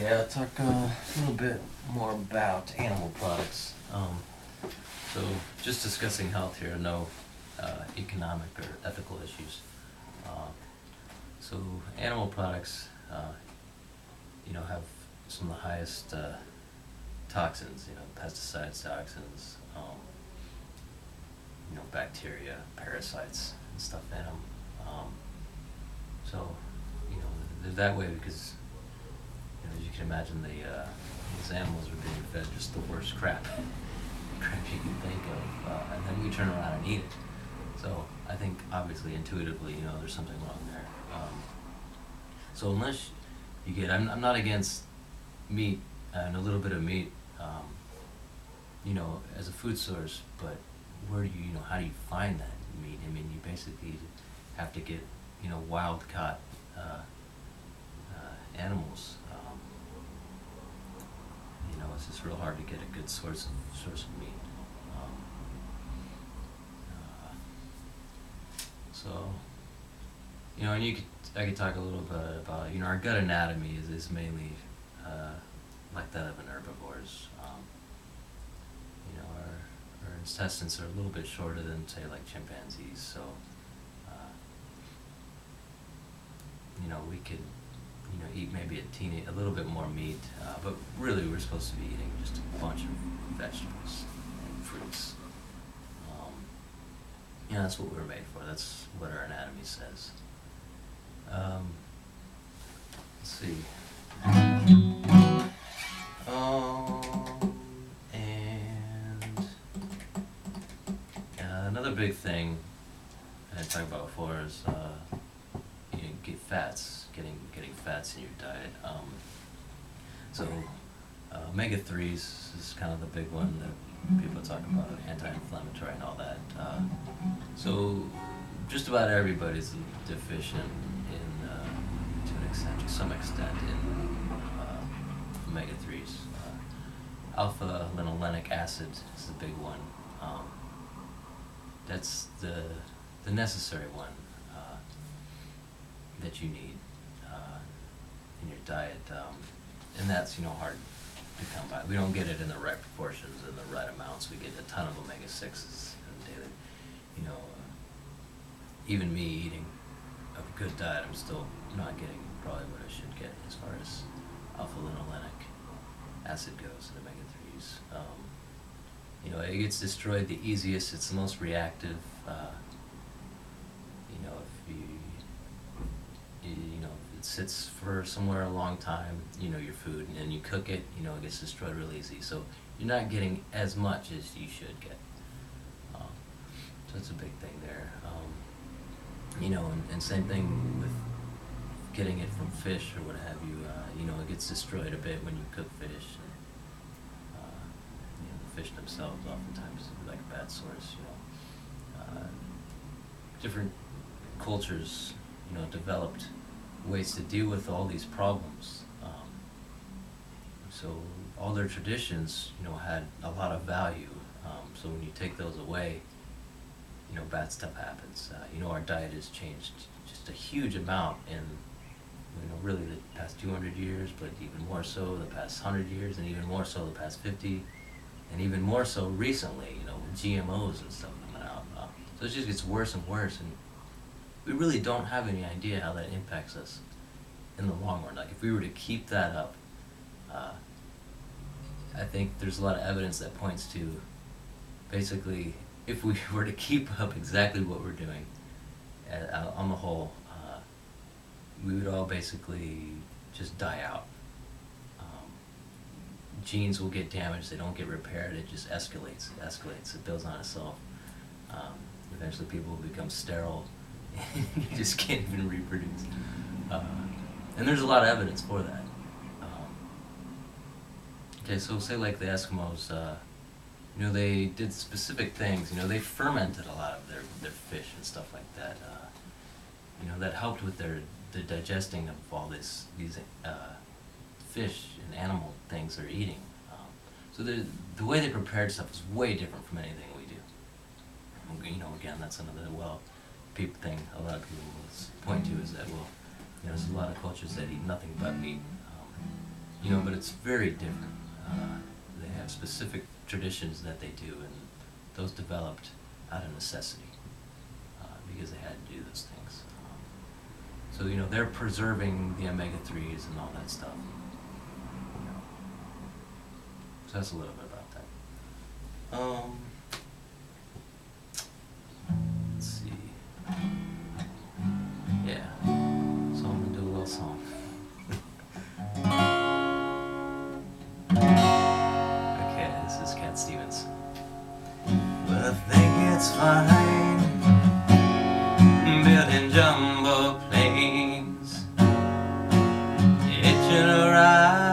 Okay, I'll talk a little bit more about animal products. So, just discussing health here, no economic or ethical issues. Uh, so, animal products, have some of the highest toxins. Pesticides, toxins, bacteria, parasites, and stuff in them. So, they're that way because as you can imagine, these animals are being fed just the worst crap, crap you can think of, and then we turn around and eat it. So I think obviously intuitively, there's something wrong there. So unless I'm not against meat and a little bit of meat, as a food source, but where do how do you find that meat? I mean, you basically have to get, wild caught animals. It's just real hard to get a good source of meat. Um, uh, so, and I could talk a little bit about our gut anatomy is mainly like that of an herbivore's. Our intestines are a little bit shorter than say like chimpanzees, so we could eat maybe a little bit more meat, but really we're supposed to be eating just a bunch of vegetables and fruits. That's what we're made for. That's what our anatomy says. Let's see. And another big thing I talked about before is getting fats in your diet. So omega-3s is kind of the big one that people talk about, anti-inflammatory and all that. So just about everybody's deficient to some extent in omega-3s. Alpha linolenic acid is the big one. That's the necessary one that you need in your diet, and that's hard to come by. We don't get it in the right proportions and the right amounts. We get a ton of omega-6s daily. Even me eating a good diet, I'm still not getting probably what I should get as far as alpha linolenic acid goes in omega-3s. It gets destroyed the easiest. It's the most reactive. If it sits for somewhere a long time, your food, and then you cook it, it gets destroyed real easy. So you're not getting as much as you should get. So that's a big thing there. And same thing with getting it from fish or what have you. It gets destroyed a bit when you cook fish. The fish themselves oftentimes like a bad source. Different cultures, developed ways to deal with all these problems. So all their traditions, had a lot of value. So when you take those away, bad stuff happens. Our diet has changed just a huge amount in, really the past 200 years, but even more so the past 100 years, and even more so the past 50, and even more so recently, with GMOs and stuff coming out. So it just gets worse and worse, and we really don't have any idea how that impacts us in the long run. Like if we were to keep that up, I think there's a lot of evidence that points to basically if we were to keep up exactly what we're doing on the whole, we would all basically just die out. Genes will get damaged, they don't get repaired, it just escalates, it builds on itself. Eventually people will become sterile and you just can't even reproduce. And there's a lot of evidence for that. Okay, so say like the Eskimos, they did specific things, they fermented a lot of their fish and stuff like that. That helped with the digesting of all these fish and animal things they're eating. So the way they prepared stuff is way different from anything we do. Again, that's another people thing. A lot of people will point to is that there's a lot of cultures that eat nothing but meat. but it's very different. They have specific traditions that they do, and those developed out of necessity because they had to do those things. So they're preserving the omega-3s and all that stuff. So that's a little bit about that. Let's see. Yeah. So I'm gonna do a little song. Okay, this is Cat Stevens. Well, I think it's fine building jumbo planes, hitching a ride